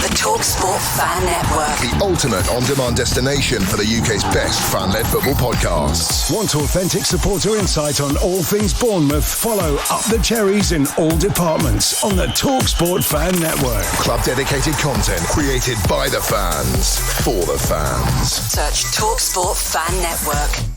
The Talksport Fan Network. The ultimate on-demand destination for the UK's best fan-led football podcasts. Want authentic supporter insight on all things Bournemouth? Follow Up the Cherries in all departments on the Talksport Fan Network. Club-dedicated content created by the fans, for the fans. Search Talksport Fan Network.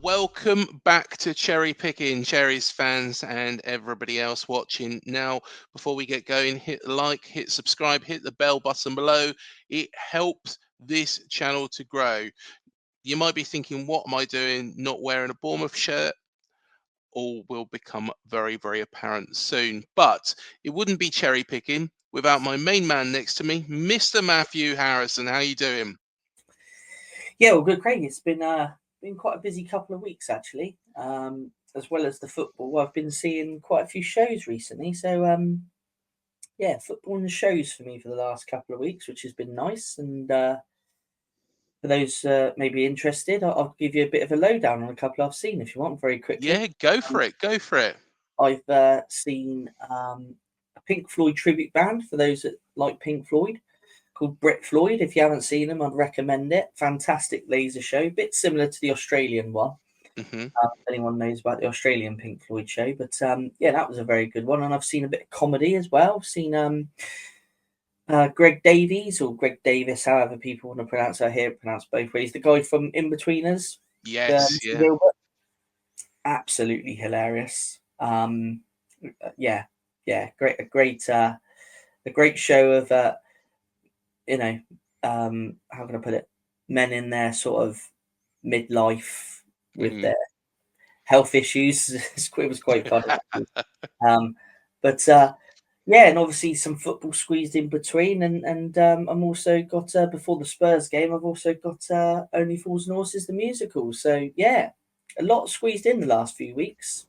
Welcome back to Cherry Picking, Cherries fans and everybody else watching. Now, before we get going, hit like, hit subscribe, hit the bell button below. It helps this channel to grow. You might be thinking, what am I doing not wearing a Bournemouth shirt? All will become very, very apparent soon. But it wouldn't be Cherry Picking without my main man next to me, Mr. Matthew Harrison. How you doing? Yeah, well, good, Craig. It's been quite a busy couple of weeks, actually. As well as the football, I've been seeing quite a few shows recently. So, yeah, football and shows for me for the last couple of weeks, which has been nice. And for those maybe interested, I'll give you a bit of a lowdown on a couple I've seen, if you want, very quickly. Yeah, go for it. Go for it. I've seen a Pink Floyd tribute band, for those that like Pink Floyd, called Brit Floyd. If you haven't seen them, I'd recommend it. Fantastic laser show, bit similar to the Australian one. If anyone knows about the Australian Pink Floyd show, but yeah, that was a very good one. And I've seen a bit of comedy as well. I've seen Greg Davies, or Greg Davis, however people want to pronounce it. I hear it pronounced both ways. The guy from In-Betweeners. Yes, yeah. Gilbert. Absolutely hilarious. Yeah, a great show of how can I put it? Men in their sort of midlife with their health issues. It was quite funny. Yeah, and obviously some football squeezed in between, and I'm also got before the Spurs game, I've also got Only Fools and Horses the musical. So yeah, a lot squeezed in the last few weeks.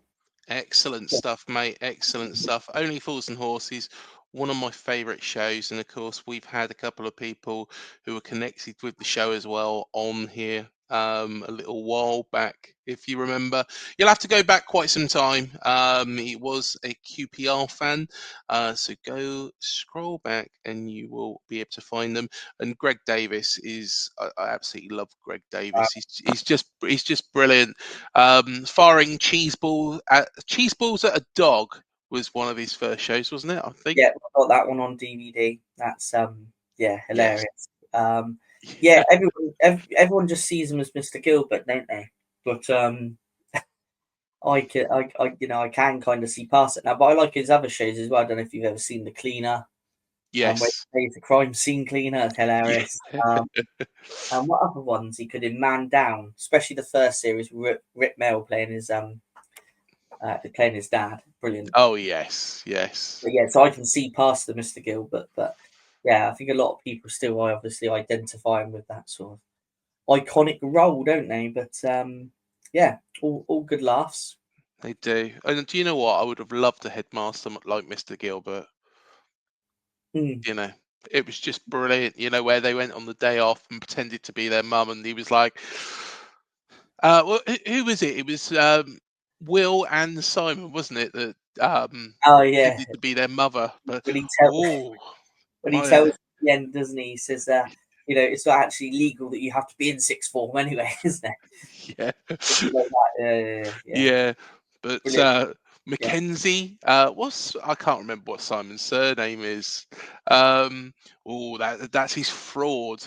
Excellent stuff, mate. Excellent stuff. Only Fools and Horses, one of my favourite shows, and of course we've had a couple of people who are connected with the show as well on here a little while back, if you remember. You'll have to go back quite some time. He was a QPR fan, so go scroll back and you will be able to find them. And Greg Davis is, I absolutely love Greg Davis. He's just brilliant. Firing cheese balls at a dog was one of his first shows, wasn't it? I think. Yeah, I got that one on DVD. That's hilarious. Yes. Yeah, everyone just sees him as Mr. Gilbert, don't they? But I can kind of see past it now. But I like his other shows as well. I don't know if you've ever seen The Cleaner. Yes. Where he's the crime scene cleaner. It's hilarious. And what other ones he could in Man Down, especially the first series, Rip Mel playing his dad. Brilliant. Oh yes. But yeah, so I can see past the Mr. Gilbert, but yeah, I think a lot of people still obviously identify him with that sort of iconic role, don't they? But yeah, all good laughs. They do. And do you know what? I would have loved a headmaster like Mr. Gilbert. You know, it was just brilliant. You know, where they went on the day off and pretended to be their mum, and he was like, well, who was it? It was Will and Simon, wasn't it? That pretended to be their mother. But when he tells at the end, doesn't he? He says, it's not actually legal that you have to be in sixth form anyway, isn't it? Yeah. Like that. Yeah. But Mackenzie. I can't remember what Simon's surname is. That's his fraud.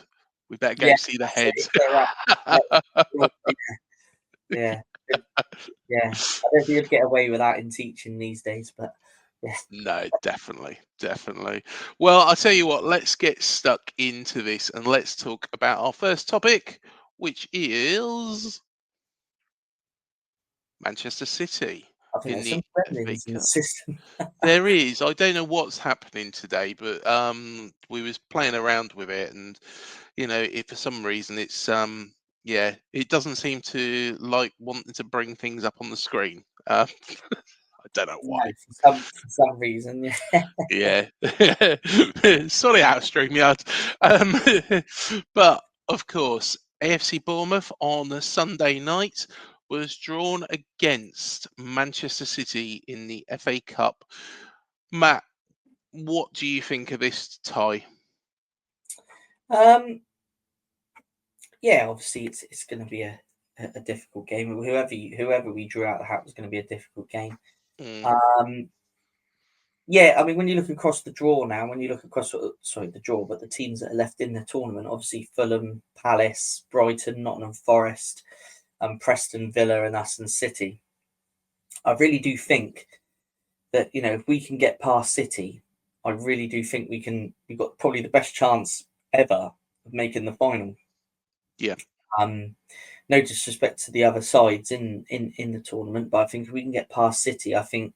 We better go Yeah, see the that's head. it. Yeah, yeah. I don't think you'd get away with that in teaching these days, but yeah. No, definitely, definitely. Well, I'll tell you what, let's get stuck into this and let's talk about our first topic, which is Manchester City I think in there's the some FA gremlins in the Cup. system. There is. I don't know what's happening today, but we was playing around with it, and if for some reason it's yeah, it doesn't seem to like wanting to bring things up on the screen. I don't know No, why. for some reason, yeah. Yeah. Sorry out, StreamYard. But of course, AFC Bournemouth on a Sunday night was drawn against Manchester City in the FA Cup. Matt, what do you think of this tie? Um, yeah, obviously it's going to be a difficult game. Whoever we drew out the hat was going to be a difficult game. Mm, Um, yeah, I mean, when you look across the draw now, when you look across, sorry, the draw, but the teams that are left in the tournament, obviously Fulham, Palace, Brighton, Nottingham Forest, Preston, Villa, and Aston City. I really do think that if we can get past City, I really do think we've got probably the best chance ever of making the final. yeah. Um, no disrespect to the other sides in the tournament, but I think if we can get past City, I think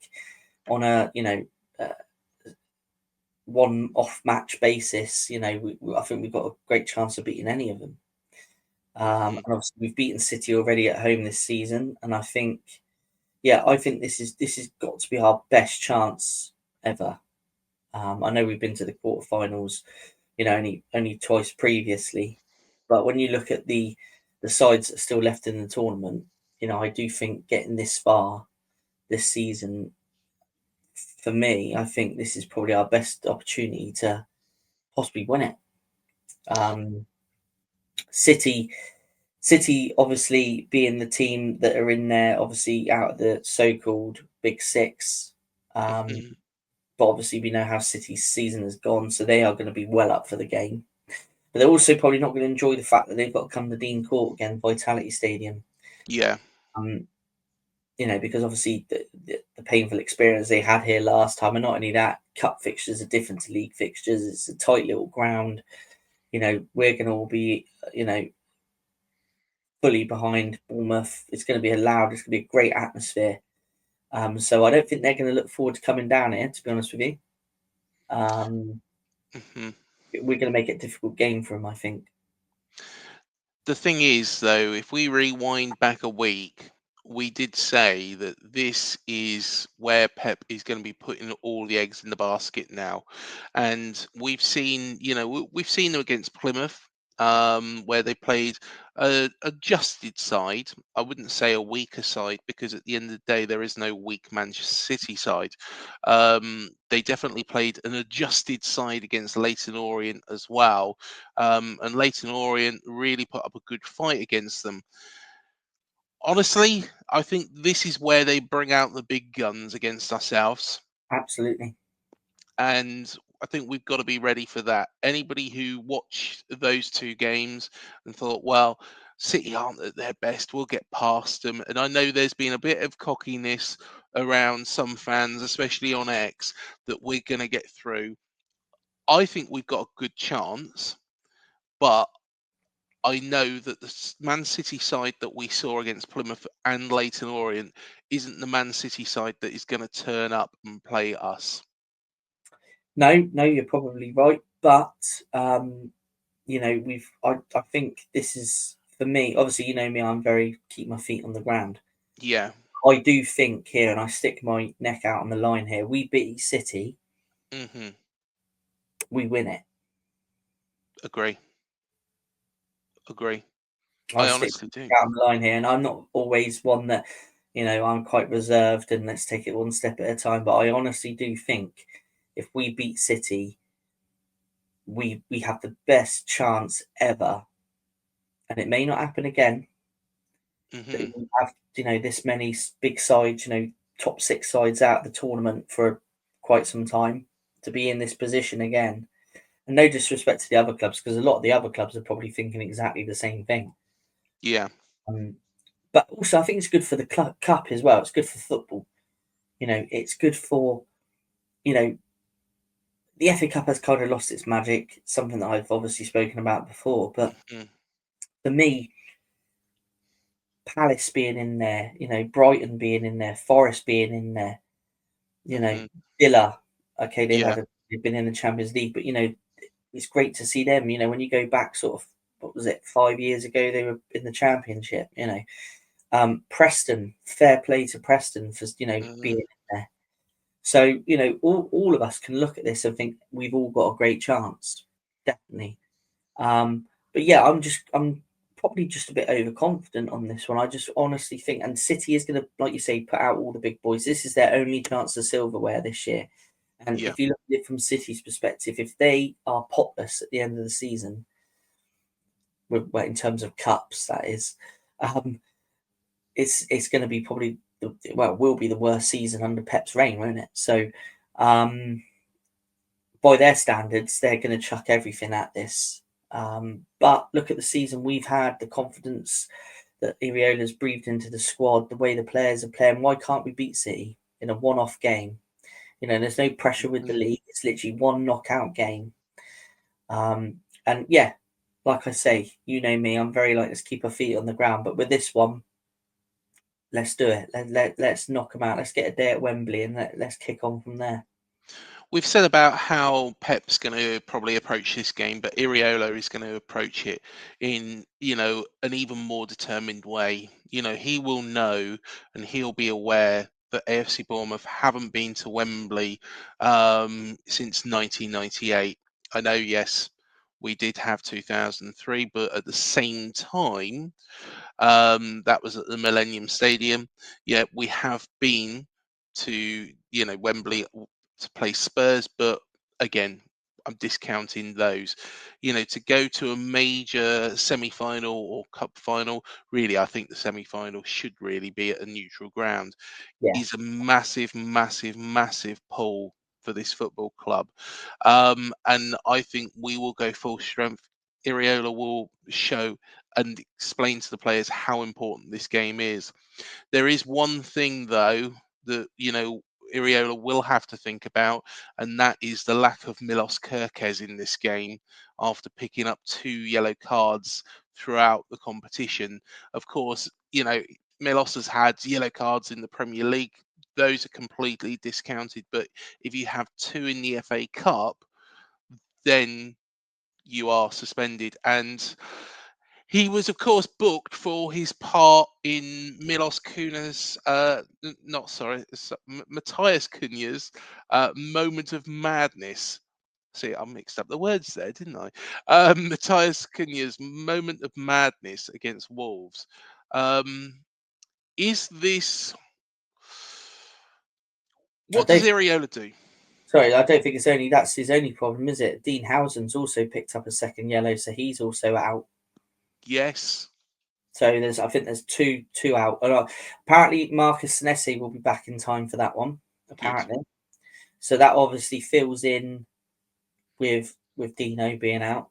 on a uh, one off match basis, I think we've got a great chance of beating any of them. Mhm. And obviously we've beaten City already at home this season, and I think this has got to be our best chance ever. I know we've been to the quarterfinals, only twice previously, but when you look at the sides that are still left in the tournament, I do think getting this far this season, for me, I think this is probably our best opportunity to possibly win it. Um, City, City, obviously being the team that are in there, obviously out of the so-called Big Six. Um, Mhm. but obviously we know how City's season has gone, so they are going to be well up for the game. But they're also probably not going to enjoy the fact that they've got to come to Dean Court again, Vitality Stadium. Yeah. Um, because obviously the painful experience they had here last time, and not only that, cup fixtures are different to league fixtures. It's a tight little ground. We're going to all be, fully behind Bournemouth. It's going to be loud. It's going to be a great atmosphere. So I don't think they're going to look forward to coming down here, to be honest with you. Mhm. We're going to make it a difficult game for them, I think. The thing is, though, if we rewind back a week, we did say that this is where Pep is going to be putting all the eggs in the basket now, and we've seen, we've seen them against Plymouth, where they played a adjusted side. I wouldn't say a weaker side because at the end of the day, there is no weak Manchester City side. They definitely played an adjusted side against Leyton Orient as well, and Leyton Orient really put up a good fight against them. Honestly, I think this is where they bring out the big guns against ourselves, Absolutely. and I think we've got to be ready for that. Anybody who watched those two games and thought, well, City aren't at their best, we'll get past them. And I know there's been a bit of cockiness around some fans, especially on X, that we're going to get through. I think we've got a good chance, but I know that the Man City side that we saw against Plymouth and Leyton Orient isn't the Man City side that is going to turn up and play us. No, you're probably right. But I think this is for me. Obviously, you know me. I'm very keep my feet on the ground. Yeah. I do think here, and I stick my neck out on the line here. We beat City, Hmm. we win it. Agree. Agree. I'll I stick honestly do. out on the line here, and I'm not always one that, I'm quite reserved and let's take it one step at a time. But I honestly do think if we beat City, we have the best chance ever, and it may not happen again. That Hmm. we have, this many big sides, top 6 sides out of the tournament for quite some time, to be in this position again. And no disrespect to the other clubs, because a lot of the other clubs are probably thinking exactly the same thing. Yeah. But also, I think it's good for the cup as well. It's good for football. It's good for, the FA Cup has kind of lost its magic, something that I've obviously spoken about before. But for me, Palace being in there, Brighton being in there, Forest being in there, Villa, okay, they've been in the Champions League, but it's great to see them. When you go back sort of, what was it, 5 years ago, they were in the Championship. Preston, fair play to Preston for being in there. So all of us can look at this and think we've all got a great chance, definitely. But yeah, I'm probably just a bit overconfident on this one. I just honestly think, and City is going to, like you say, put out all the big boys. This is their only chance of silverware this year. And if you look at it from City's perspective, if they are potless at the end of the season, well, in terms of cups, that is, it's going to be probably will be the worst season under Pep's reign, won't it? So, by their standards, they're going to chuck everything at this. But look at the season we've had, the confidence that Iriola's breathed into the squad, the way the players are playing. Why can't we beat City in a one-off game? There's no pressure with the league. It's literally one knockout game. And yeah, like I say, you know me, I'm very like, let's keep our feet on the ground. But with this one, let's do it. Let's knock them out. Let's get a day at Wembley and let's kick on from there. We've said about how Pep's going to probably approach this game, but Iriola is going to approach it in, an even more determined way. He will know and he'll be aware that AFC Bournemouth haven't been to Wembley since 1998. I know, yes, we did have 2003, but at the same time, that was at the Millennium Stadium. Yeah, we have been to, Wembley to play Spurs, but again, I'm discounting those. To go to a major semi-final or cup final, really, I think the semi-final should really be at a neutral ground. Yeah. Is a massive, massive, massive pull for this football club. And I think we will go full strength. Iriola will show and explain to the players how important this game is. There is one thing, though, that, Iriola will have to think about, and that is the lack of Milos Kerkez in this game after picking up 2 yellow cards throughout the competition. Of course, Milos has had yellow cards in the Premier League. Those are completely discounted. But if you have 2 in the FA Cup, then you are suspended. And he was, of course, booked for his part in Milos Kunya's, Matthias Cunha's moment of madness. See, I mixed up the words there, didn't I? Matthias Cunha's moment of madness against Wolves. Is this... What does Iriola do? Sorry, I don't think that's his only problem, is it? Dean Housen's also picked up a second yellow, so he's also out. Yes. So I think there's two out. Apparently, Marcus Senesi will be back in time for that one. Apparently, so that obviously fills in with Dino being out.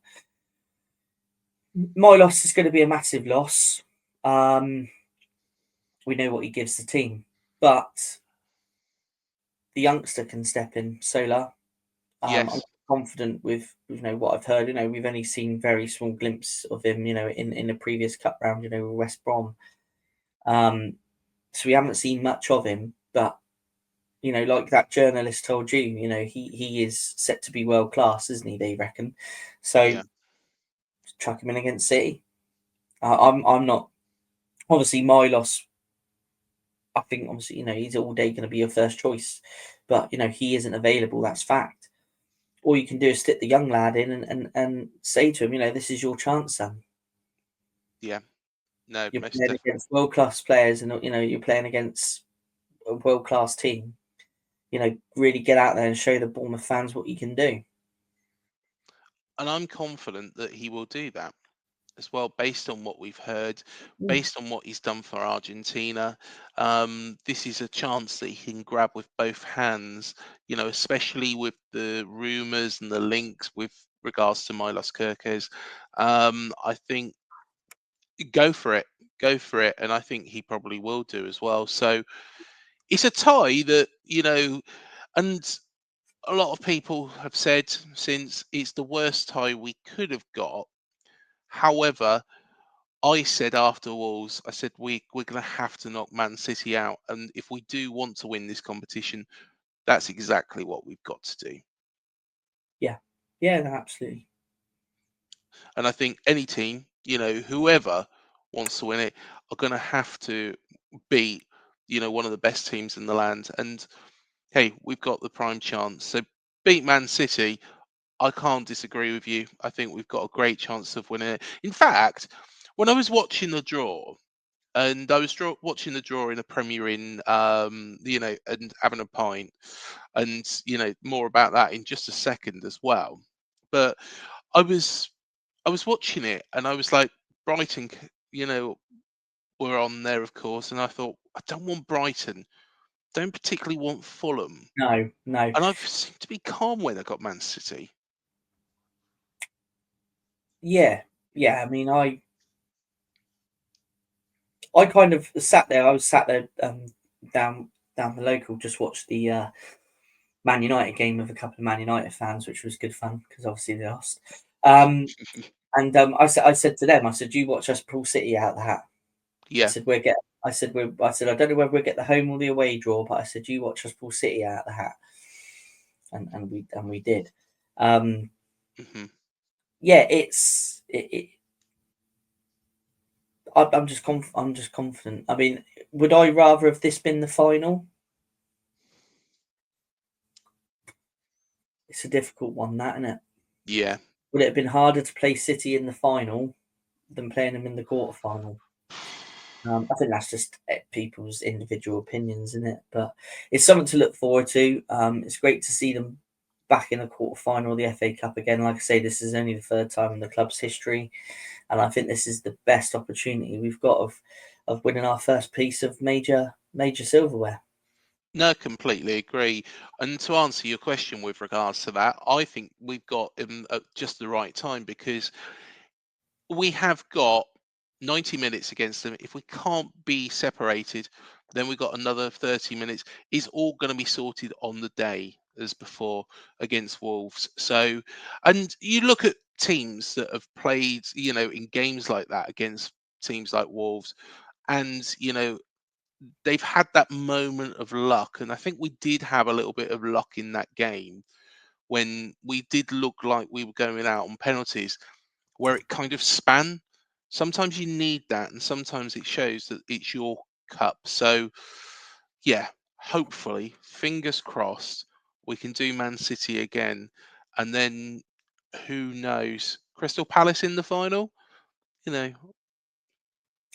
My loss is going to be a massive loss. We know what he gives the team, but the youngster can step in. Solar. Yes. I'm confident with what I've heard. We've only seen very small glimpses of him. In the previous cup round. With West Brom. So we haven't seen much of him, but like that journalist told you, he is set to be world class, isn't he? They reckon. So chuck him in against City. I'm not. Obviously, my loss. I think obviously he's all day going to be your first choice, but he isn't available. That's fact. All you can do is stick the young lad in and say to him, this is your chance, son. Yeah. No, you're playing against world class players, and you're playing against a world class team. Really get out there and show the Bournemouth fans what you can do. And I'm confident that he will do that. as well, based on what we've heard, Mm. based on what he's done for Argentina. This is a chance that he can grab with both hands, especially with the rumours and the links with regards to Milos Kerkez. I think go for it, go for it. And I think he probably will do as well. So it's a tie that, and a lot of people have said since it's the worst tie we could have got. However, I said after Wolves, I said we're going to have to knock Man City out, and if we do want to win this competition, that's exactly what we've got to do. Yeah, yeah, no, absolutely. And I think any team, whoever wants to win it, are going to have to beat, one of the best teams in the land. And hey, we've got the prime chance. So beat Man City. I can't disagree with you. I think we've got a great chance of winning it. In fact, when I was watching the draw, and I was watching the draw in a Premier Inn, and having a pint, and more about that in just a second as well. But I was I was watching it, and I was like, Brighton, were on there, of course, and I thought I don't want Brighton, don't particularly want Fulham, No, no. and I've seemed to be calm when I got Man City. Yeah, yeah. I mean, I kind of sat there. I was sat there down the local, just watched the Man United game with a couple of Man United fans, which was good fun because obviously they lost. And I said to them, I said, "You watch us pull City out of the hat." I Yeah. said, "We're get." I said, "I don't know whether we'll get the home or the away draw, but I said, you watch us pull City out of the hat," and we did. Hmm. Yeah, I'm just I'm just confident. I mean, would I rather have this been the final? It's a difficult one, that, isn't it? Yeah. Would it have been harder to play City in the final than playing them in the quarterfinal? I think that's just people's individual opinions, isn't it? But it's something to look forward to. It's great to see them back in the quarterfinal of the FA Cup again. Like I say, this is only the third time in the club's history, and I think this is the best opportunity we've got of winning our first piece of major silverware. No, completely agree. And to answer your question with regards to that, I think we've got him at just the right time because we have got 90 minutes against them. If we can't be separated, then we've got another 30 minutes. It's all going to be sorted on the day as before against Wolves. So, and you look at teams that have played, in games like that against teams like Wolves, and, they've had that moment of luck. And I think we did have a little bit of luck in that game when we did look like we were going out on penalties where it kind of span. Sometimes you need that, and sometimes it shows that it's your cup. So, yeah, hopefully, fingers crossed, we can do Man City again, and then who knows? Crystal Palace in the final, you know,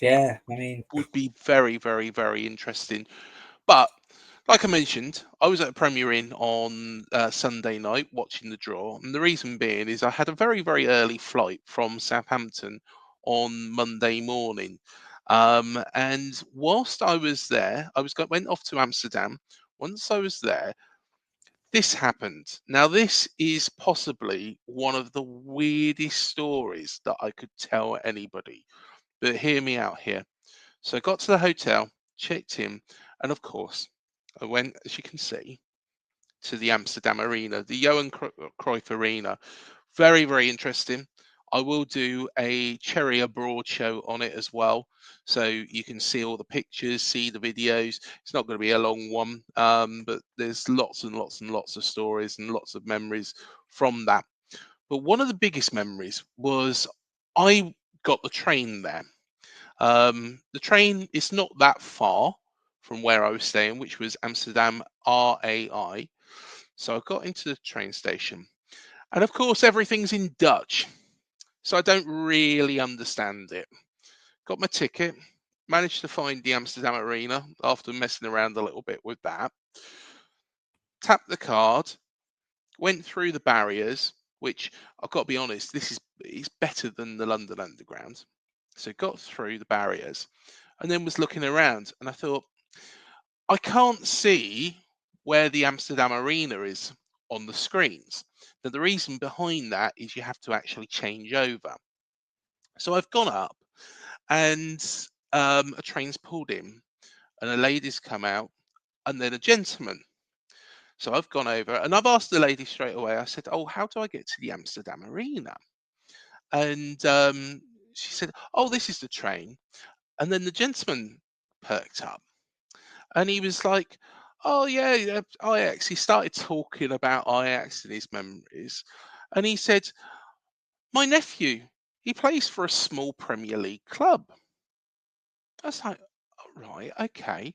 Yeah, I mean, would be very, very, very interesting. But like I mentioned, I was at a Premier Inn on Sunday night watching the draw, and the reason being is I had a very, very early flight from Southampton on Monday morning. And whilst I was there, went off to Amsterdam. Once I was there, this happened. Now, this is possibly one of the weirdest stories that I could tell anybody. But hear me out here. So I got to the hotel, checked in, and of course, I went, as you can see, to the Amsterdam Arena, the Johan Cruyff Arena. Very, very interesting. I will do a Cherry Abroad show on it as well. So you can see all the pictures, see the videos. It's not going to be a long one, but there's lots and lots and lots of stories and lots of memories from that. But one of the biggest memories was I got the train there. The train is not that far from where I was staying, which was Amsterdam RAI. So I got into the train station, and of course, everything's in Dutch. So I don't really understand it. Got my ticket, managed to find the Amsterdam Arena after messing around a little bit with that. Tapped the card, went through the barriers, which I've got to be honest, it's better than the London Underground. So got through the barriers and then was looking around and I thought, I can't see where the Amsterdam Arena is on the screens. Now, the reason behind that is you have to actually change over. So I've gone up and a train's pulled in and a lady's come out and then a gentleman. So I've gone over and I've asked the lady straight away. I said, "Oh, how do I get to the Amsterdam Arena?" And she said, "Oh, this is the train." And then the gentleman perked up and he was like, "Oh yeah, yeah, Ajax." He started talking about Ajax and his memories, and he said, "My nephew, he plays for a small Premier League club." I was like, "Oh, right, okay."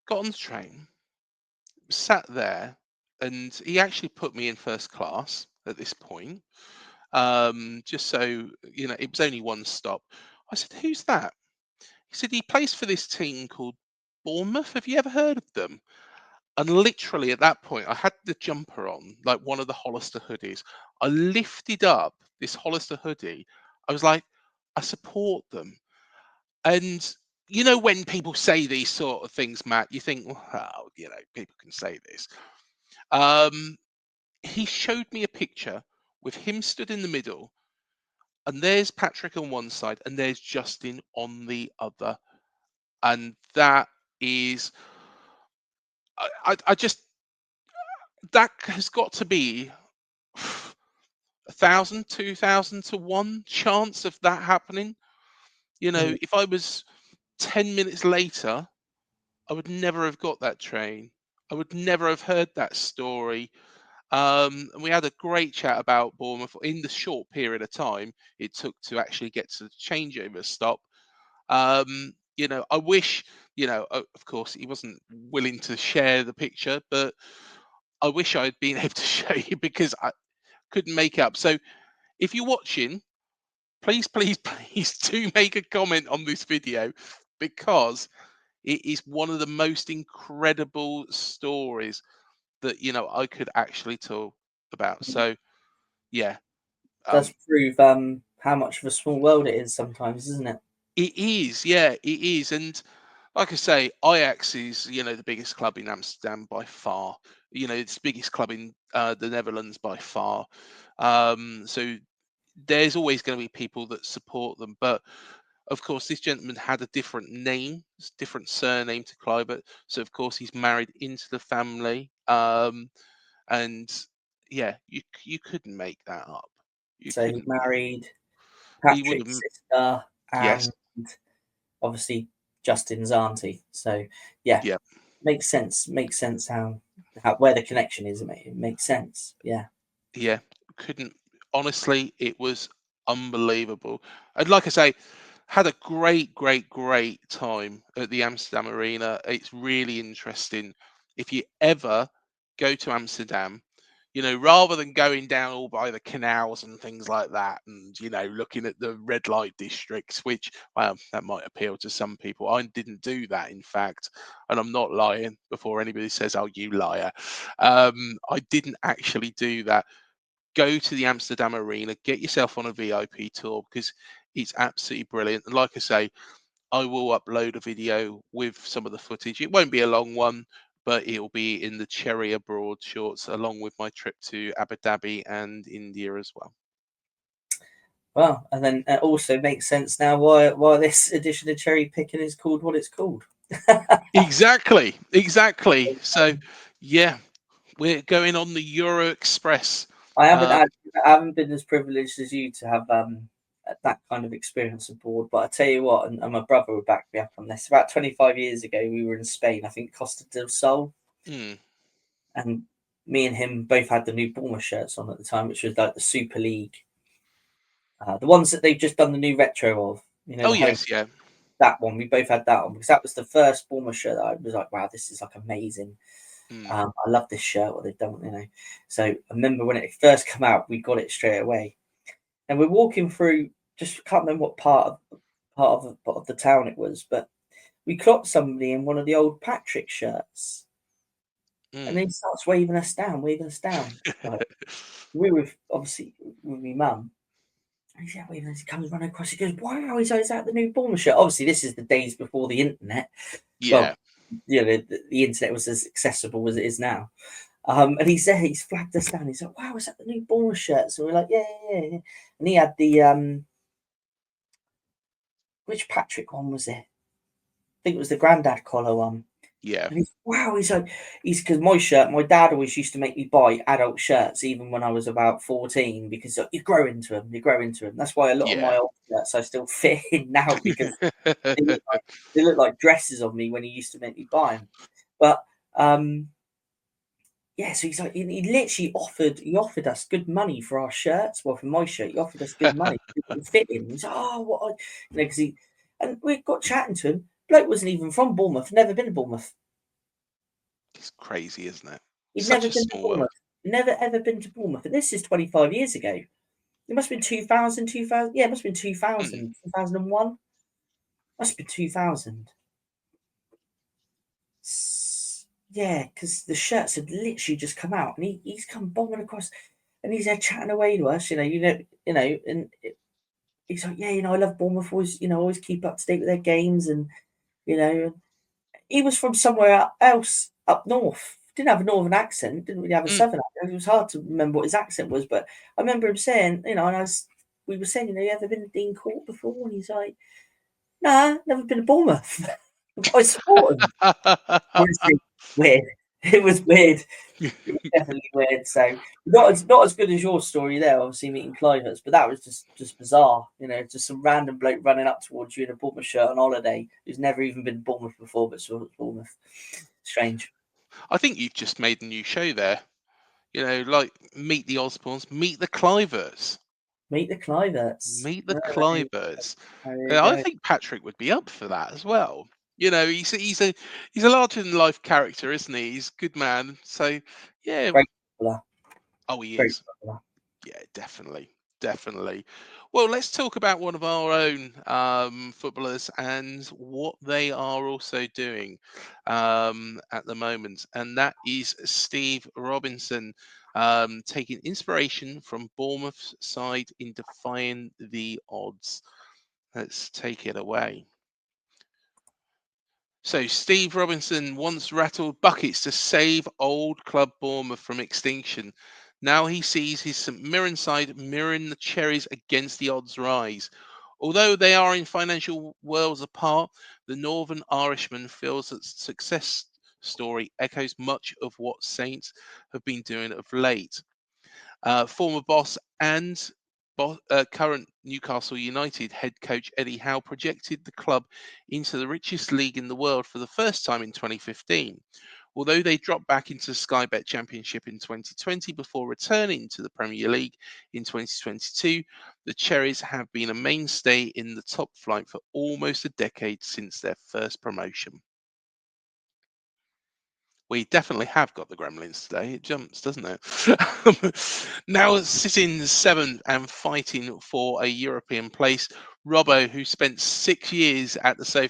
Got on the train, sat there, and he actually put me in first class at this point. Just so you know, it was only one stop. I said, "Who's that?" He said, "He plays for this team called Bournemouth. Have you ever heard of them?" And literally at that point, I had the jumper on, like one of the Hollister hoodies. I lifted up this Hollister hoodie. I was like, I support them. And you know, when people say these sort of things, Matt, you think, well, you know, people can say this. Um, he showed me a picture with him stood in the middle, and there's Patrick on one side, and there's Justin on the other. And that is, I just, that has got to be 1,000, 2,000 to 1 chance of that happening. You know, Mm. if I was 10 minutes later, I would never have got that train. I would never have heard that story. And we had a great chat about Bournemouth in the short period of time it took to actually get to the changeover stop. You know, I wish, you know, of course, he wasn't willing to share the picture, but I wish I'd been able to show you because I couldn't make it up. So if you're watching, please, please, please do make a comment on this video because it is one of the most incredible stories that you know I could actually talk about. So yeah, Does um, prove how much of a small world it is sometimes, isn't it? it is, yeah, it is, and like I say, Ajax is you know the biggest club in Amsterdam by far. You know, it's the biggest club in the Netherlands by far. So there's always going to be people that support them, but of course, this gentleman had a different name, different surname to Kluivert. So, of course, he's married into the family. And yeah, you couldn't make that up. You So he couldn't. married He would have. Patrick's sister Yes. and obviously Justin's auntie. So yeah, Yeah. makes sense. Makes sense how where the connection is. It makes sense. Yeah. Yeah. Couldn't. Honestly, it was unbelievable. And like I say, had a great, great, great time at the Amsterdam Arena. It's really interesting. If you ever go to Amsterdam, you know, rather than going down all by the canals and things like that, and you know, looking at the red light districts, which well, that might appeal to some people. I didn't do that, in fact, and I'm not lying. Before anybody says, "Oh, you liar," I didn't actually do that. Go to the Amsterdam Arena, get yourself on a VIP tour because it's absolutely brilliant. And like I say, I will upload a video with some of the footage. It won't be a long one, but it'll be in the Cherry Abroad shorts along with my trip to Abu Dhabi and India as well. Well, and then it also makes sense now why this edition of Cherry Picking is called what it's called. Exactly, exactly. So, yeah, we're going on the Euro Express. Uh, I haven't been as privileged as you to have that kind of experience aboard. But I tell you what, and my brother would back me up on this. About 25 years ago, we were in Spain. I think Costa del Sol, mm, and me and him both had the new Bournemouth shirts on at the time, which was like the Super League, the ones that they've just done the new retro of. You know, oh the home yes, yeah. that one. We both had that one because that was the first Bournemouth shirt that I was like, wow, this is like amazing. Mm, I love this shirt, what they've done, you know. So I remember when it first came out, we got it straight away. And we're walking through, just can't remember what part of the town it was, but we clocked somebody in one of the old Patrick shirts. And then he starts waving us down. Like, we're obviously with my mum. And he's waving us. He comes running across. He goes, "Wow, he's out the new Bournemouth shirt." Obviously, this is the days before the internet. Yeah. Well, the internet was as accessible as it is now. And he's there. He's flagged us down. He's like, "Wow, is that the new Bournemouth shirt?" So we're like, "Yeah, yeah, yeah." And he had the which Patrick one was it? I think it was the Grandad collar one. Yeah. And he's because my dad always used to make me buy adult shirts even when I was about 14 because you grow into them. That's why a lot of my Yeah. old shirts I still fit in now because they look like dresses on me when he used to make me buy them. But yeah, so he's like, he literally offered us good money for our shirts. Well, for my shirt, he offered us good money to fit in. He's like, "Oh, what?" Because and we got chatting to him. Bloke wasn't even from Bournemouth, never been to Bournemouth. It's crazy, isn't it? He'd Such never a been to small world. Bournemouth. Never ever been to Bournemouth. And this is 25 years ago. It must have been 2000. Yeah, it must have been 2000, 2001. Must have been 2000. Yeah, because the shirts had literally just come out, and he's come bombing across, and he's there chatting away to us, and he's like, "Yeah, I love Bournemouth. Always keep up to date with their games, and you know." He was from somewhere else up north. Didn't have a northern accent. Didn't really have a southern accent. It was hard to remember what his accent was, but I remember him saying, and we were saying, "You ever been to Dean Court before?" And he's like, "Nah, never been to Bournemouth." But I support him. Honestly, weird. It was weird. It was definitely weird. So not as good as your story there, obviously meeting Kluivert, but that was just bizarre. Just some random bloke running up towards you in a Bournemouth shirt on holiday who's never even been to Bournemouth before, but saw Bournemouth. Strange. I think you've just made a new show there. Like meet the Osborns, meet the Kluiverts. Meet the Kluiverts. Meet the There you Kluiverts. I go. think Patrick would be up for that as well. He's a larger than life character, isn't he? He's a good man. So yeah. Very popular. Oh, he Very is. popular. Yeah, definitely, definitely. Well, let's talk about one of our own footballers and what they are also doing at the moment, and that is Steve Robinson, taking inspiration from Bournemouth's side in defying the odds. Let's take it away. So Steve Robinson once rattled buckets to save old club Bournemouth from extinction. Now he sees his St Mirren side mirroring the Cherries against the odds rise. Although they are in financial worlds apart, the Northern Irishman feels that success story echoes much of what Saints have been doing of late. Former boss and current Newcastle United head coach Eddie Howe projected the club into the richest league in the world for the first time in 2015. Although they dropped back into the Sky Bet Championship in 2020 before returning to the Premier League in 2022, the Cherries have been a mainstay in the top flight for almost a decade since their first promotion. We definitely have got the Gremlins today. It jumps, doesn't it? Now sitting seventh and fighting for a European place, Robbo, who spent 6 years at the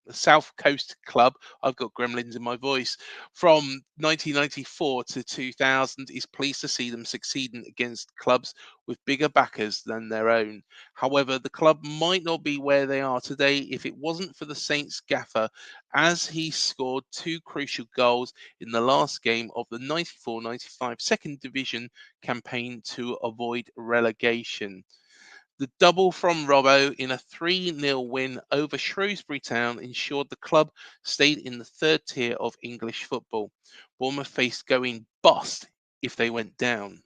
South Coast Club, I've got Gremlins in my voice, from 1994 to 2000, is pleased to see them succeeding against clubs with bigger backers than their own. However, the club might not be where they are today if it wasn't for the Saints gaffer, as he scored two crucial goals in the last game of the 94-95 second division campaign to avoid relegation. The double from Robbo in a 3-0 win over Shrewsbury Town ensured the club stayed in the third tier of English football. Bournemouth faced going bust if they went down.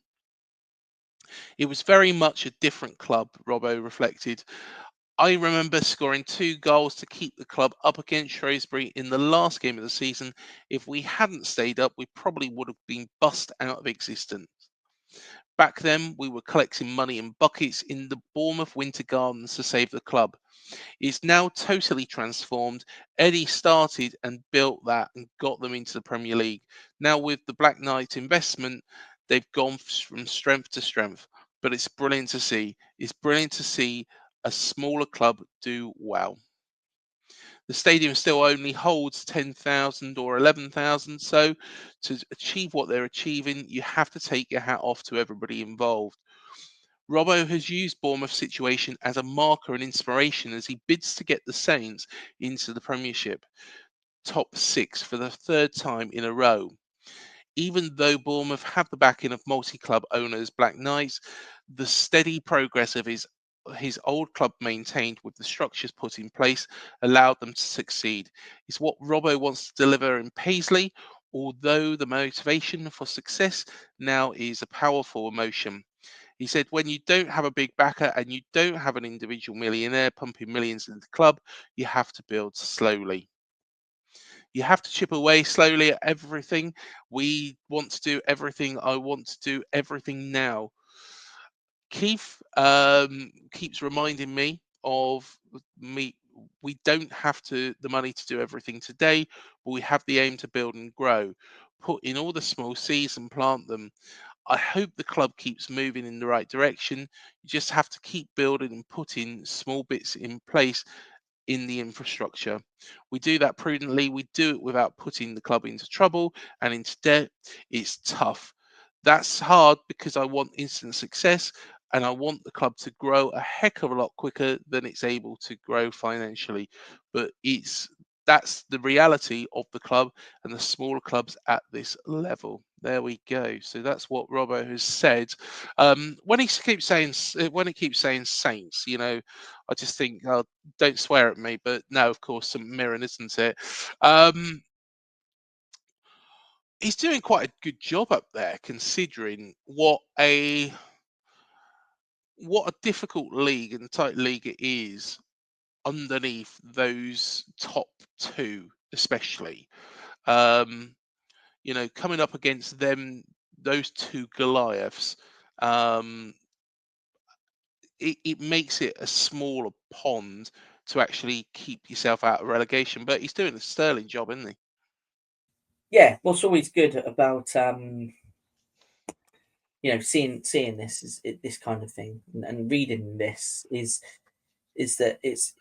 It was very much a different club, Robbo reflected. I remember scoring 2 goals to keep the club up against Shrewsbury in the last game of the season. If we hadn't stayed up, we probably would have been bust out of existence. Back then, we were collecting money in buckets in the Bournemouth Winter Gardens to save the club. It's now totally transformed. Eddie started and built that and got them into the Premier League. Now, with the Black Knight investment, they've gone from strength to strength. But it's brilliant to see. It's brilliant to see a smaller club do well. The stadium still only holds 10,000 or 11,000. So to achieve what they're achieving, you have to take your hat off to everybody involved. Robbo has used Bournemouth's situation as a marker and inspiration as he bids to get the Saints into the Premiership top six for the third time in a row. Even though Bournemouth have the backing of multi-club owners Black Knights, the steady progress of his old club maintained with the structures put in place allowed them to succeed. It's what Robbo wants to deliver in Paisley, although the motivation for success now is a powerful emotion. He said, when you don't have a big backer and you don't have an individual millionaire pumping millions into the club, you have to build slowly. You have to chip away slowly at everything. We want to do everything. I want to do everything now. Keith keeps reminding me of me. We don't have the money to do everything today, but we have the aim to build and grow. Put in all the small seeds and plant them. I hope the club keeps moving in the right direction. You just have to keep building and putting small bits in place in the infrastructure. We do that prudently. We do it without putting the club into trouble and into debt. It's tough. That's hard because I want instant success and I want the club to grow a heck of a lot quicker than it's able to grow financially. But that's the reality of the club and the smaller clubs at this level. There we go. So that's what Robbo has said. When he keeps saying Saints, I just think, oh, don't swear at me, but no, of course, St Mirren, isn't it? He's doing quite a good job up there, considering what a difficult league and tight league it is underneath those top two, especially. Coming up against them, those two Goliaths, it makes it a smaller pond to actually keep yourself out of relegation. But he's doing a sterling job, isn't he? Yeah, what's always good about seeing this kind of thing and reading this is that it's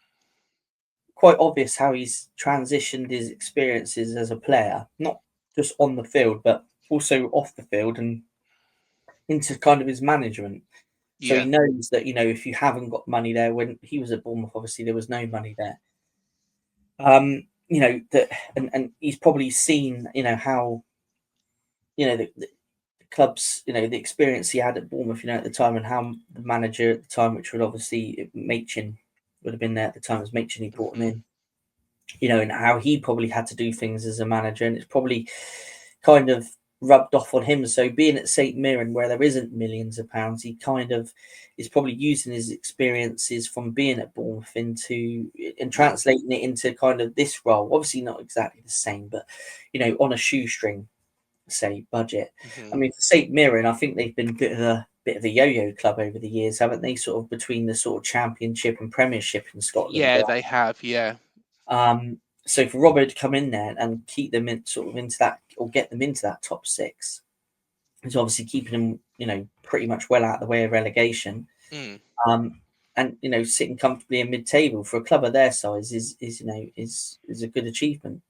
quite obvious how he's transitioned his experiences as a player, not just on the field but also off the field and into kind of his management. So he Yeah. knows that if you haven't got money there, when he was at Bournemouth, obviously there was no money there. That and he's probably seen how the clubs, the experience he had at Bournemouth, at the time, and how the manager at the time, which would obviously Machin would have been there at the time, as Machin, he brought him in, and how he probably had to do things as a manager, and it's probably kind of rubbed off on him. So being at St Mirren, where there isn't millions of pounds, he kind of is probably using his experiences from being at Bournemouth and translating it into kind of this role. Obviously not exactly the same, but on a shoestring, say, budget. I mean, for St Mirren, I think they've been a bit of a yo-yo club over the years, haven't they? Sort of between the sort of Championship and Premiership in Scotland. Yeah, they have. Yeah. So for Robbo to come in there and keep them into that, or get them into that top six, is obviously keeping them, pretty much well out of the way of relegation. And sitting comfortably in mid-table for a club of their size is a good achievement.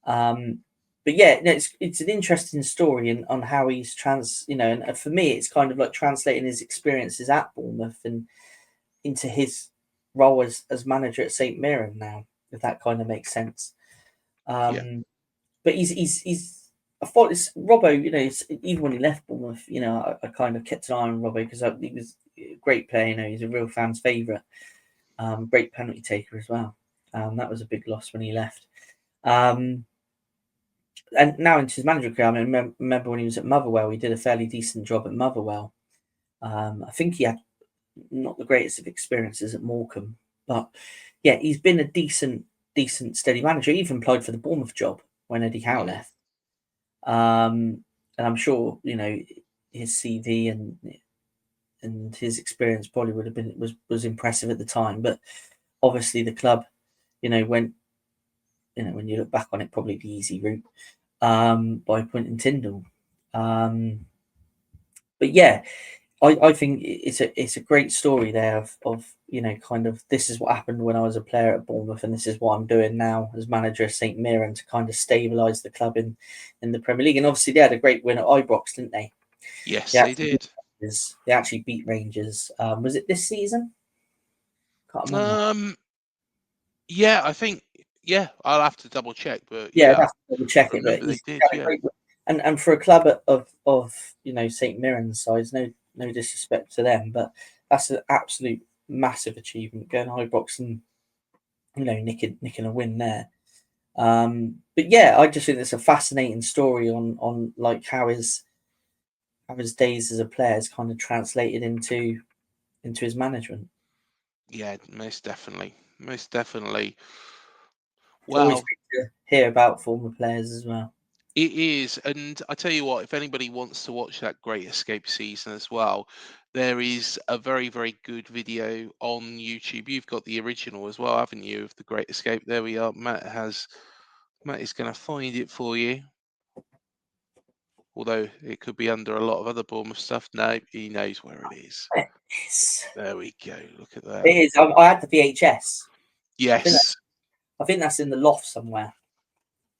But yeah, it's an interesting story on how he's and for me, it's kind of like translating his experiences at Bournemouth and into his role as manager at St Mirren now, if that kind of makes sense. Yeah. But he's I thought it's Robbo, even when he left Bournemouth, I kind of kept an eye on Robbo because he was a great player. He's a real fan's favourite. Great penalty taker as well. That was a big loss when he left. And now into his manager career, I mean, remember when he was at Motherwell, he did a fairly decent job at Motherwell. I think he had not the greatest of experiences at Morecambe, but yeah, he's been a decent, steady manager. He even applied for the Bournemouth job when Eddie Howe left. And I'm sure his CV and his experience probably would have been was impressive at the time. But obviously, the club, went, when you look back on it, probably the easy route by appointing Tyndall. But yeah, I think it's a great story there of kind of this is what happened when I was a player at Bournemouth, and this is what I'm doing now as manager of St Mirren to kind of stabilise the club in the Premier League. And obviously they had a great win at Ibrox, didn't they? Yes, They they actually did. they actually beat Rangers. Was it this season? Can't remember. Yeah, I think. Yeah, I'll have to double check, but Yeah, yeah, that's double check I it. But remember they he's did. had a Yeah. great and for a club of St Mirren's size, no disrespect to them, but that's an absolute massive achievement going to Ibrox and nicking a win there. But yeah, I just think it's a fascinating story on like how his days as a player is kind of translated into his management. Yeah, most definitely. Most definitely. It's always Well, great to hear about former players as well. it is. And I tell you what, if anybody wants to watch that Great Escape season as well, there is a very, very good video on YouTube. You've got the original as well, haven't you, of the Great Escape? There we are. Matt is going to find it for you. Although it could be under a lot of other Bournemouth stuff. No, he knows where it is. There we go. Look at that. It is. I had the VHS. Yes. I think that's in the loft somewhere.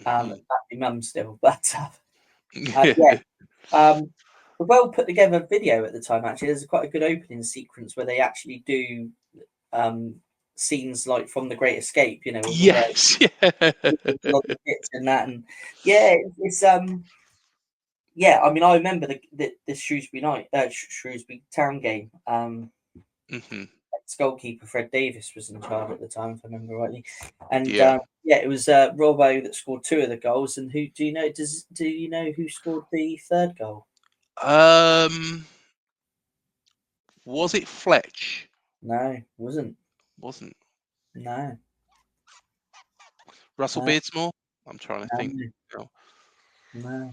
At my mum still, but yeah. A well put together video at the time. Actually, there's quite a good opening sequence where they actually do scenes like from the Great Escape. With all their Yes. Yeah. bits and that, and yeah, it's yeah. I mean, I remember the Shrewsbury Town game. Goalkeeper Fred Davis was in charge at the time, if I remember rightly. And Yeah. yeah, it was Robbo that scored 2 of the goals. And who do you know? Do you know who scored the 3rd goal? Was it Fletch? No, wasn't. Wasn't No, Russell no, Beardsmore? I'm trying to think. no, Now. no.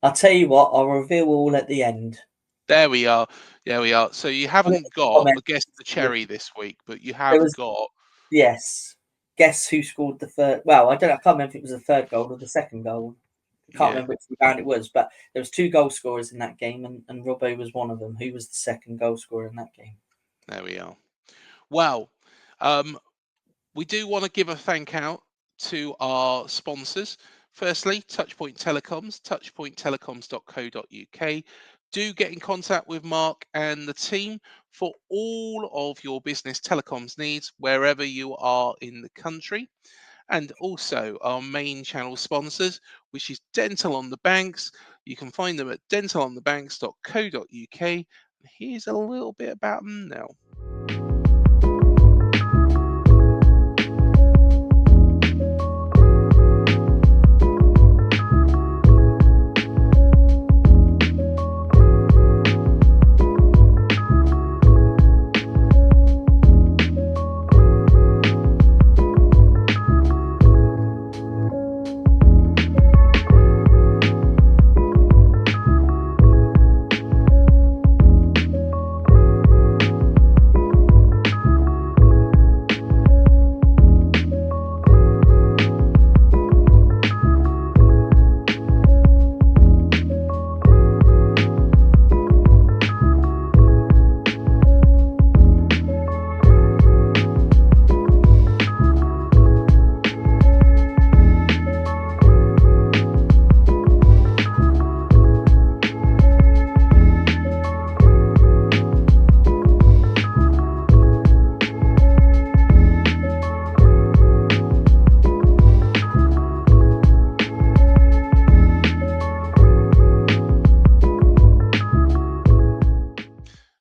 I'll tell you what. I'll reveal all at the end. There we are. There we are. So you haven't got Comment. a guess the cherry this week, but you There have was got. yes. Guess who scored the 3rd? Well, I don't. I can't remember if it was the 3rd goal or the 2nd goal. I can't Yeah. remember which round it was, but there was 2 goal scorers in that game, and Robbo was one of them. Who was the 2nd goal scorer in that game? There we are. Well, we do want to give a thank out to our sponsors. Firstly, Touchpoint Telecoms, touchpointtelecoms.co.uk. Do get in contact with Mark and the team for all of your business telecoms needs wherever you are in the country. And also our main channel sponsors, which is Dental on the Banks. You can find them at dentalonthebanks.co.uk. Here's a little bit about them now.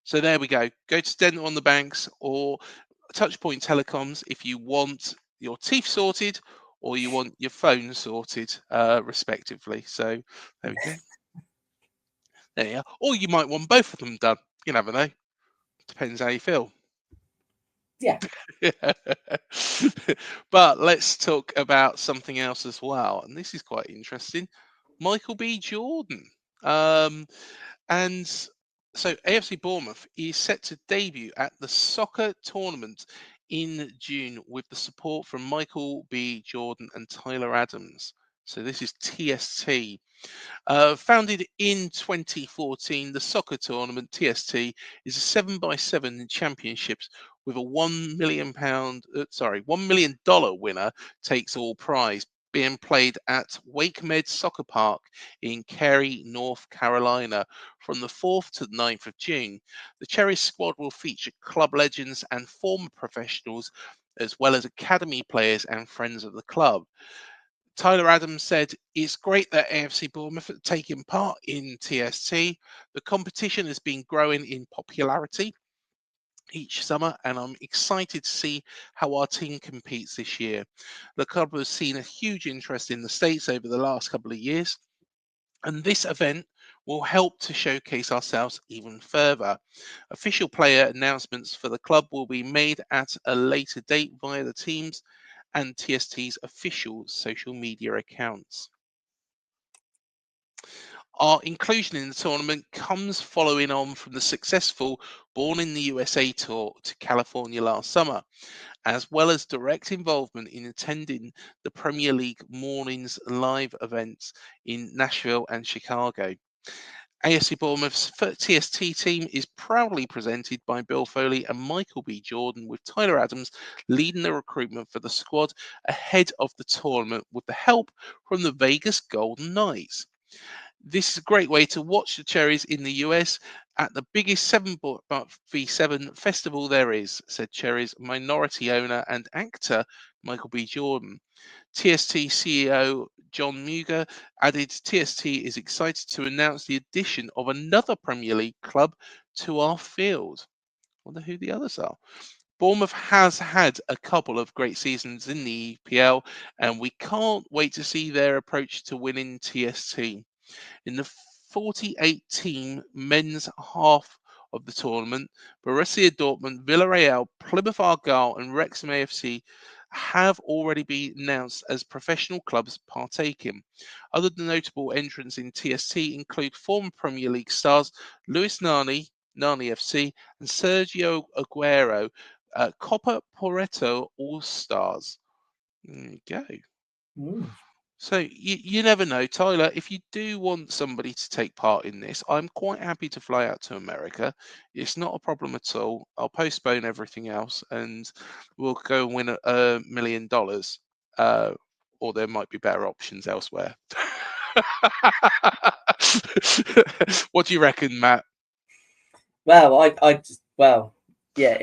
So there we go. Go to Dental on the Banks or Touchpoint Telecoms if you want your teeth sorted or you want your phone sorted, respectively. So there we go. There you are. Or you might want both of them done. You never know. Depends how you feel. Yeah. But let's talk about something else as well. And this is quite interesting. Michael B. Jordan. And so AFC Bournemouth is set to debut at the soccer tournament in June with the support from Michael B. Jordan and Tyler Adams. So this is TST. Founded in 2014, the soccer tournament TST is a 7x7 championships with a $1 million winner takes all prize, being played at Wake Med Soccer Park in Cary, North Carolina, from the 4th to the 9th of June. The Cherries squad will feature club legends and former professionals, as well as academy players and friends of the club. Tyler Adams said, "It's great that AFC Bournemouth are taking part in TST. The competition has been growing in popularity each summer, and I'm excited to see how our team competes this year. The club has seen a huge interest in the States over the last couple of years, and this event will help to showcase ourselves even further. Official player announcements for the club will be made at a later date via the team's and TST's official social media accounts. Our inclusion in the tournament comes following on from the successful Born in the USA tour to California last summer, as well as direct involvement in attending the Premier League mornings live events in Nashville and Chicago. AFC Bournemouth's TST team is proudly presented by Bill Foley and Michael B. Jordan, with Tyler Adams leading the recruitment for the squad ahead of the tournament with the help from the Vegas Golden Knights. This is a great way to watch the Cherries in the US at the biggest 7v7 festival there is, said Cherries minority owner and actor Michael B. Jordan. TST CEO John Muger added, TST is excited to announce the addition of another Premier League club to our field. I wonder who the others are. Bournemouth has had a couple of great seasons in the EPL, and we can't wait to see their approach to winning TST. In the 48-team men's half of the tournament, Borussia Dortmund, Villarreal, Plymouth Argyle and Wrexham AFC have already been announced as professional clubs partaking. Other notable entrants in TST include former Premier League stars Luis Nani, Nani FC, and Sergio Aguero, Copa Porreto All-Stars. There you go. Mm. So you never know, Tyler. If you do want somebody to take part in this, I'm quite happy to fly out to America. It's not a problem at all. I'll postpone everything else, and we'll go and win $1 million. Or there might be better options elsewhere. What do you reckon, Matt? Well, yeah,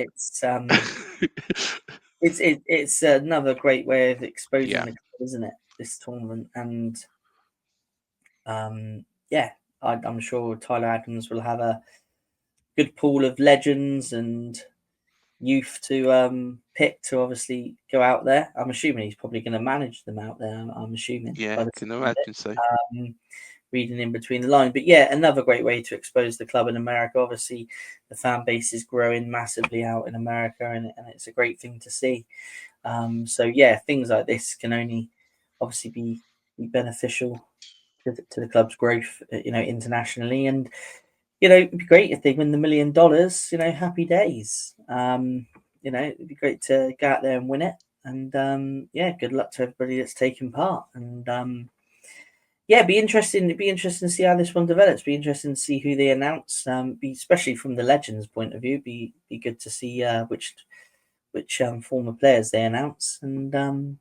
it's another great way of exposing Yeah. the club, isn't it? This tournament, and yeah, I'm sure Tyler Adams will have a good pool of legends and youth to pick to obviously go out there. I'm assuming he's probably going to manage them out there. I'm assuming. Yeah, By the can sound of it. imagine so. Reading in between the lines, but yeah, another great way to expose the club in America. Obviously, the fan base is growing massively out in America, and it's a great thing to see. So yeah, things like this can only obviously be beneficial to the club's growth, internationally. And it'd be great if they win the $1 million. Happy days. It'd be great to go out there and win it. And yeah, good luck to everybody that's taken part. And yeah, it'd be interesting. It'd be interesting to see how this one develops. Be interesting to see who they announce. Especially from the legends' point of view. Be good to see which former players they announce. And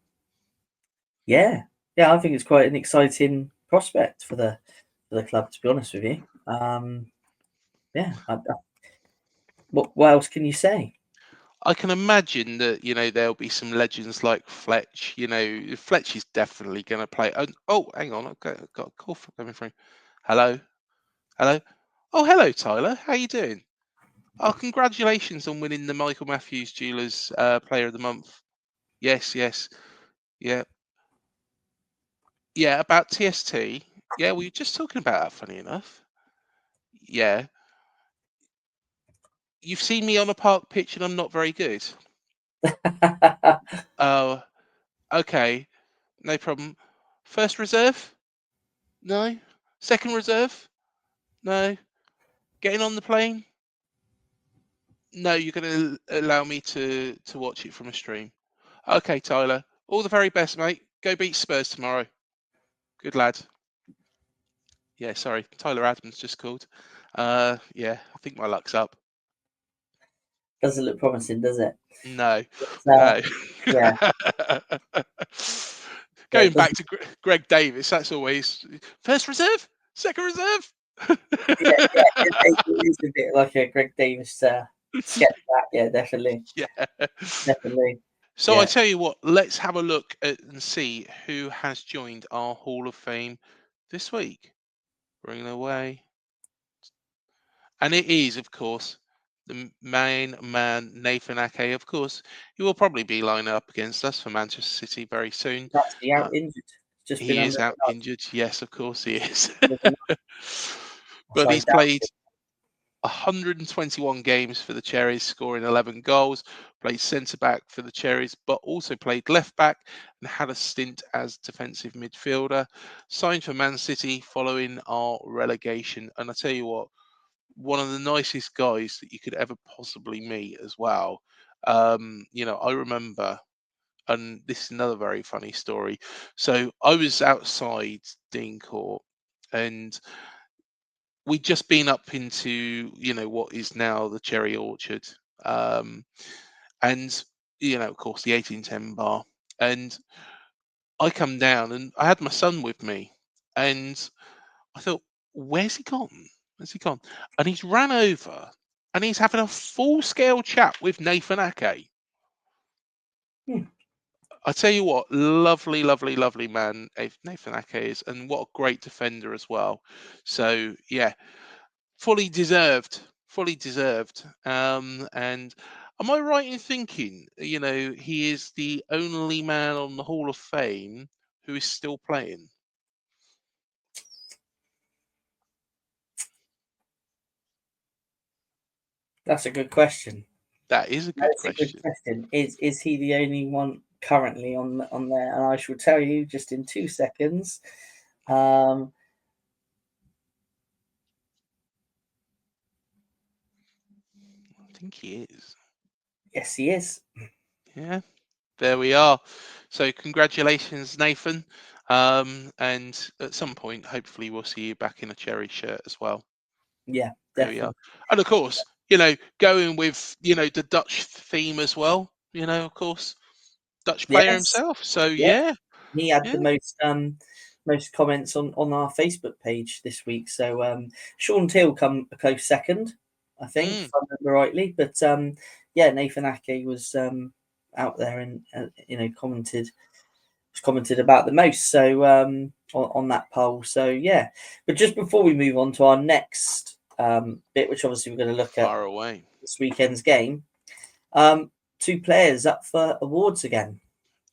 yeah, I think it's quite an exciting prospect for the club. To be honest with you, yeah. What else can you say? I can imagine that there'll be some legends like Fletch. Fletch is definitely going to play. Oh, hang on, I've got a call coming through. Hello. Oh, hello, Tyler. How you doing? Oh, congratulations on winning the Michael Matthews Jewelers Player of the Month. Yes, yeah, yeah. About TST. Yeah, we were just talking about that. Funny enough. Yeah, you've seen me on a park pitch and I'm not very good. Oh, okay, no problem. First reserve? No. Second reserve? No. Getting on the plane? No. You're going to allow me to watch it from a stream. Okay, Tyler. All the very best, mate. Go beat Spurs tomorrow. Good lad. Yeah, sorry, Tyler Adams just called. Yeah, I think my luck's up. Doesn't look promising, does it? No, No. no. Yeah. Going It back doesn't. to Greg Davis, that's always first reserve, second reserve. Yeah, it is a bit like a Greg Davis sketch back. Yeah, definitely, Yeah. definitely. So I Yeah, tell you what, let's have a look at and see who has joined our Hall of Fame this week. Bring it away. And it is, of course, the main man, Nathan Ake. Of course, he will probably be lining up against us for Manchester City very soon. he's actually Uh, out injured. Just been he under is out the injured. Yes, of course he is. knife. But Sorry, he's played 121 games for the Cherries, scoring 11 goals, played centre back for the Cherries, but also played left back and had a stint as defensive midfielder. Signed for Man City following our relegation. And I tell you what, one of the nicest guys that you could ever possibly meet as well. I remember, and this is another very funny story. So I was outside Dean Court, and we'd just been up into what is now the Cherry Orchard, um, and of course the 1810 bar. And I come down, and I had my son with me, and I thought, where's he gone? Where's he gone? And he's ran over, and he's having a full scale chat with Nathan Ake. Hmm. I tell you what, lovely, lovely, lovely man Nathan Ake is, and what a great defender as well. So yeah, fully deserved, fully deserved. And am I right in thinking, he is the only man on the Hall of Fame who is still playing? That's a good question. That is a good That's a good question. question. Is he the only one currently on there? And I shall tell you just in 2 seconds. Um, I think he is. yes, he is. Yeah, there we are. So congratulations, Nathan. And at some point, hopefully, we'll see you back in a Cherry shirt as well. Yeah, There we are. definitely. And of course, going with, the Dutch theme as well, of course, Dutch player Yes. himself. So Yeah. yeah, He had the yeah. most comments on our Facebook page this week. So Sean Teal come a close second, I think, if Mm, I remember rightly. But yeah, Nathan Ake was out there and commented about the most. So on that poll. So yeah, but just before we move on to our next bit, which obviously we're going to look at far away. this weekend's game, um, 2 players up for awards again.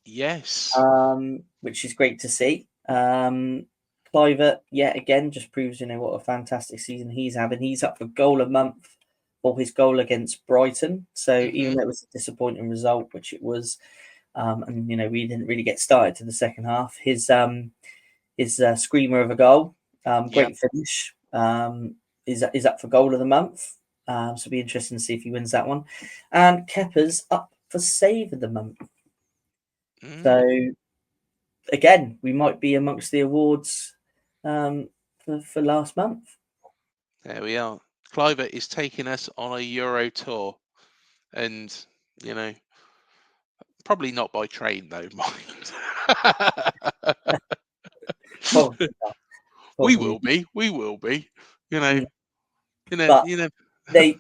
Yes. Which is great to see. Kluivert, yet again, just proves what a fantastic season he's having. He's up for goal a month for his goal against Brighton. So even Hmm. though it was a disappointing result, which it was, and we didn't really get started to the second half. His screamer of a goal, Yep. great finish, is up for goal of the month. So it'll be interesting to see if he wins that one. And Kepa's up for save of the month. Mm, So again, we might be amongst the awards for last month. there we are. Kluivert is taking us on a Euro tour, and you know, probably not by train though, mind. Probably not. We Probably. will be. We will be. You know. Yeah. You know. But You know. they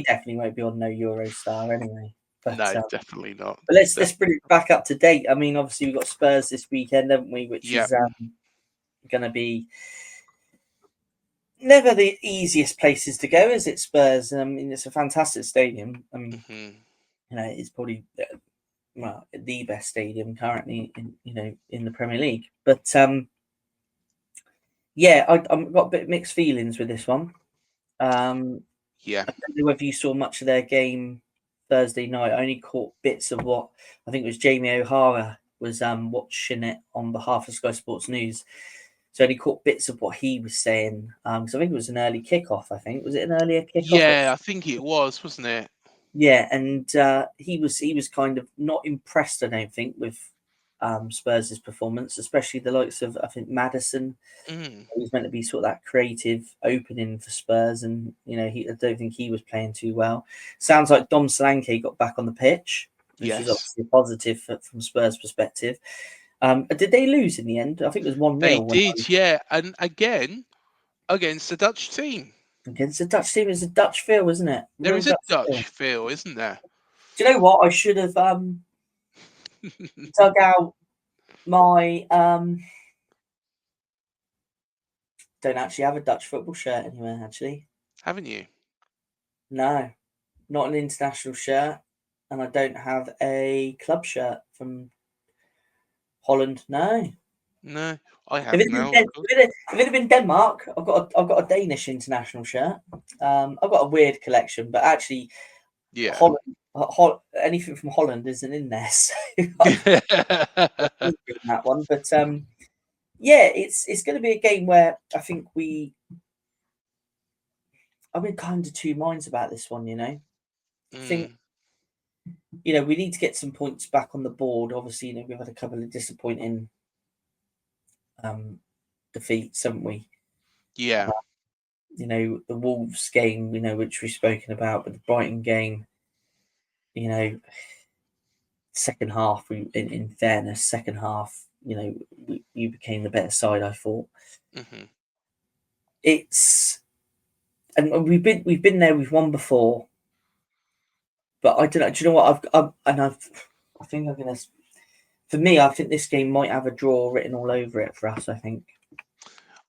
definitely won't be on no Eurostar anyway. No, definitely not. But let's bring it back up to date. I mean, obviously we've got Spurs this weekend, haven't we? Which Yeah. is going to be never the easiest places to go, is it? Spurs. I mean, it's a fantastic stadium. I mean, Hmm. it's probably the best stadium currently in the Premier League. But yeah, I've got a bit mixed feelings with this one. Yeah. I don't know whether you saw much of their game Thursday night. I only caught bits of what I think it was Jamie O'Hara was watching it on behalf of Sky Sports News. So I only caught bits of what he was saying. Because I think it was an early kickoff. I think was it an earlier kickoff? Yeah. I think it was, wasn't it? Yeah, and he was kind of not impressed. I don't think with Spurs' performance, especially the likes of, I think, Maddison. Mm. He was meant to be sort of that creative opening for Spurs, and I don't think he was playing too well. Sounds like Dom Solanke got back on the pitch, which is Yes, obviously a positive from Spurs' perspective. Did they lose in the end? I think it was 1-0 they did. Yeah, and again against the Dutch team. against the Dutch team. It's a Dutch feel, isn't it? There Real is a Dutch feel. Dutch feel, isn't there? Do you know what? I should have dug out my don't actually have a Dutch football shirt anywhere, actually. Haven't you? No, not an international shirt, and I don't have a club shirt from Holland. No. No, I If have it had been, now, of Den- course. if it had been Denmark, I've got a Danish international shirt. I've got a weird collection, but actually, Yeah. Holland, anything from Holland isn't in there. So that one, but yeah, it's going to be a game where I think I'm in kind of two minds about this one. I think Mm, we need to get some points back on the board. Obviously, we've had a couple of disappointing defeats, haven't we? yeah. The Wolves game, which we've spoken about, but the Brighton game, second half, in fairness, second half, we became the better side, I thought. Hmm. It's and we've been there, we've won before, but I don't know. Do you know what I think I'm gonna. For me, I think this game might have a draw written all over it for us. I think it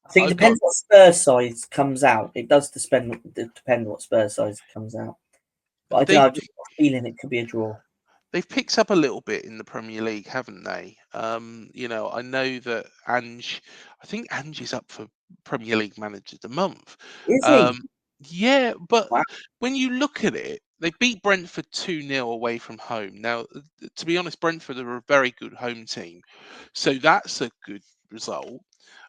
I've got. depends what Spurs side comes out. It does depend what Spurs side comes out. But I don't know. They've I've just got a feeling it could be a draw. they've picked up a little bit in the Premier League, haven't they? I know that Ange. I think Ange is up for Premier League Manager of the Month. Is he? Um, yeah, but Wow. when you look at it, they beat Brentford 2-0 away from home. Now, to be honest, Brentford are a very good home team, so that's a good result.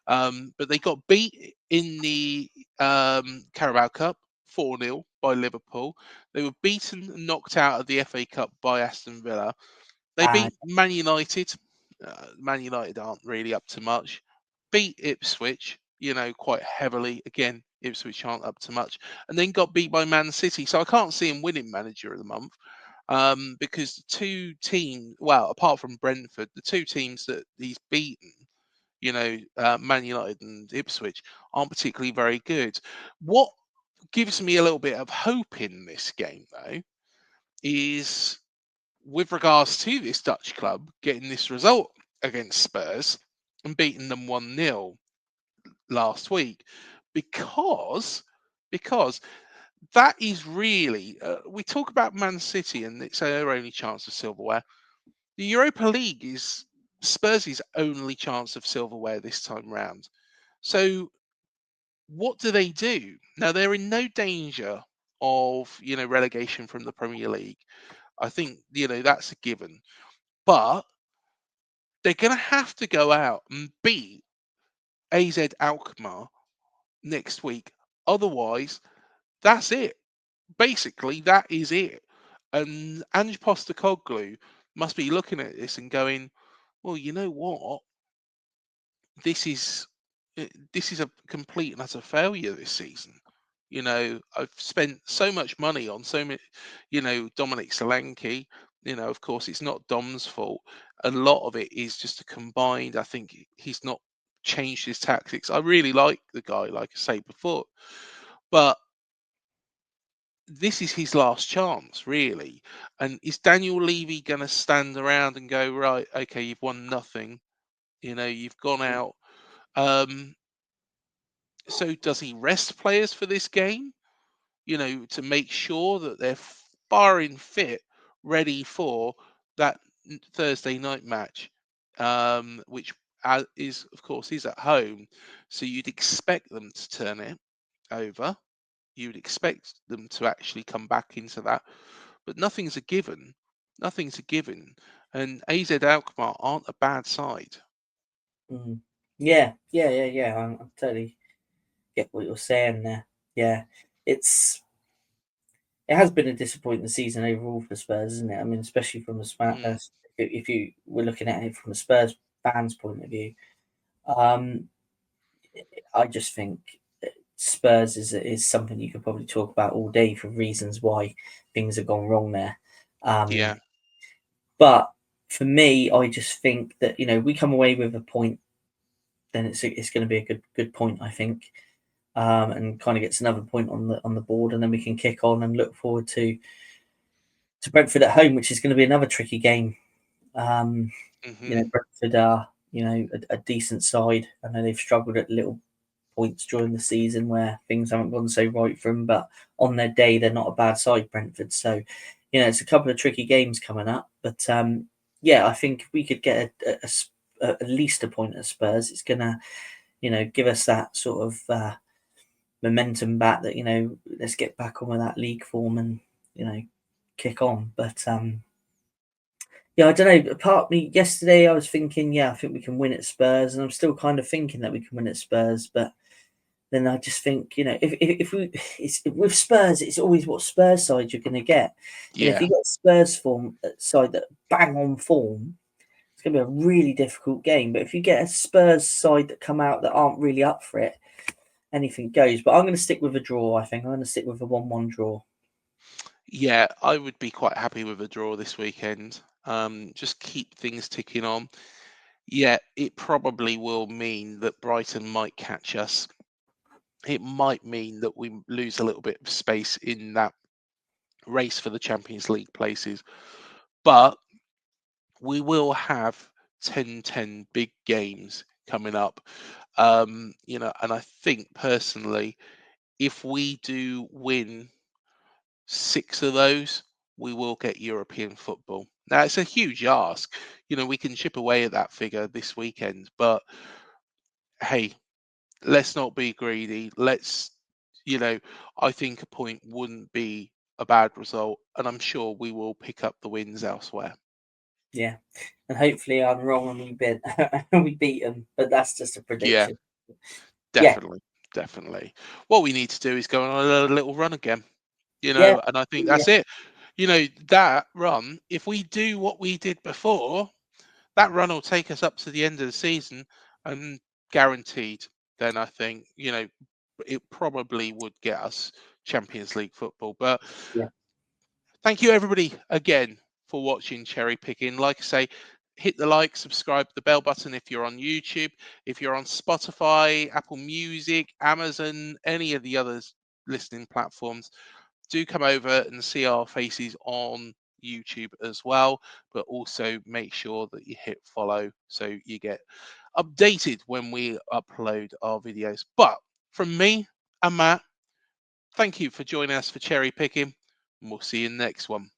But they got beat in the Carabao Cup 4-0 by Liverpool. They were beaten and knocked out of the FA Cup by Aston Villa. They Ah, beat Man United. Man United aren't really up to much. Beat Ipswich, quite heavily. Again, Ipswich aren't up to much. And then got beat by Man City. So I can't see him winning Manager of the Month, because the two teams, well, apart from Brentford, the two teams that he's beaten, Man United and Ipswich, aren't particularly very good. What gives me a little bit of hope in this game, though, is with regards to this Dutch club getting this result against Spurs and beating them 1-0 last week, because that is really, we talk about Man City and it's their only chance of silverware. The Europa League is Spurs' only chance of silverware this time round. So what do? Now they're in no danger of relegation from the Premier League. I think that's a given. But they're going to have to go out and beat AZ Alkmaar next week. Otherwise, that's it. Basically, that is it. And Ange Postecoglou must be looking at this and going, well, you know what? This is this is a complete and utter failure this season. I've spent so much money on so many, Dominic Solanke. Of course, it's not Dom's fault. A lot of it is just a combined. I think he's not changed his tactics. I really like the guy, like I say before, but this is his last chance, really. And is Daniel Levy going to stand around and go, right, okay, you've won nothing. You've gone out. So does he rest players for this game? To make sure that they're firing fit, ready for that Thursday night match, which is, of course, is at home. So you'd expect them to turn it over. You'd expect them to actually come back into that, but nothing's a given. Nothing's a given. And AZ Alkmaar aren't a bad side. Mm. Yeah. I totally get what you're saying there. Yeah, it has been a disappointing season overall for Spurs, isn't it? I mean, especially from a Mm. if you were looking at it from a Spurs fan's point of view, I just think Spurs is something you could probably talk about all day for reasons why things have gone wrong there. Yeah. But for me, I just think that we come away with a point, then it's going to be a good point, I think, and kind of gets another point on the board, and then we can kick on and look forward to Brentford at home, which is going to be another tricky game. Brentford are a decent side. I know they've struggled at little points during the season where things haven't gone so right for them, but on their day they're not a bad side, Brentford. So it's a couple of tricky games coming up, but I think if we could get at least a point at Spurs, it's gonna give us that sort of momentum back that let's get back on with that league form and kick on. But I don't know. Part of me yesterday, I was thinking, I think we can win at Spurs, and I'm still kind of thinking that we can win at Spurs. But then I just think, it's with Spurs, it's always what Spurs side you're going to get. Yeah. If you get Spurs side that bang on form, it's going to be a really difficult game. But if you get a Spurs side that come out that aren't really up for it, anything goes. But I'm going to stick with a draw. I think I'm going to stick with a 1-1 draw. Yeah, I would be quite happy with a draw this weekend. Just keep things ticking on. Yeah, it probably will mean that Brighton might catch us. It might mean that we lose a little bit of space in that race for the Champions League places. But we will have 10-10 big games coming up. And I think personally, if we do win 6 of those, we will get European football. Now, it's a huge ask. We can chip away at that figure this weekend, but hey, let's not be greedy. I think a point wouldn't be a bad result, and I'm sure we will pick up the wins elsewhere. Yeah, and hopefully I'm wrong and we beat them, but that's just a prediction. Yeah, definitely. What we need to do is go on a little run again, and I think that's it. That run, if we do what we did before, that run will take us up to the end of the season, and guaranteed, then I think, it probably would get us Champions League football. But thank you everybody again for watching Cherry Picking. Like I say, hit the like, subscribe, the bell button if you're on YouTube. If you're on Spotify, Apple Music, Amazon, any of the others listening platforms, do come over and see our faces on YouTube as well. But also make sure that you hit follow so you get updated when we upload our videos. But from me and Matt, thank you for joining us for Cherry Picking, and we'll see you in the next one.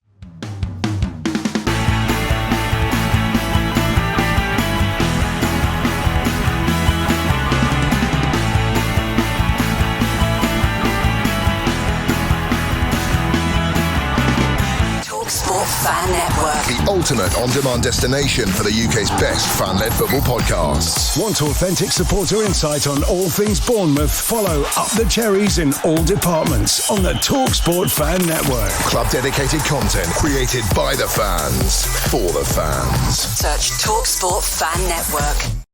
Talksport Fan Network. The ultimate on-demand destination for the UK's best fan-led football podcasts. Want authentic supporter insight on all things Bournemouth? Follow Up the Cherries in all departments on the Talksport Fan Network. Club-dedicated content created by the fans, for the fans. Search Talksport Fan Network.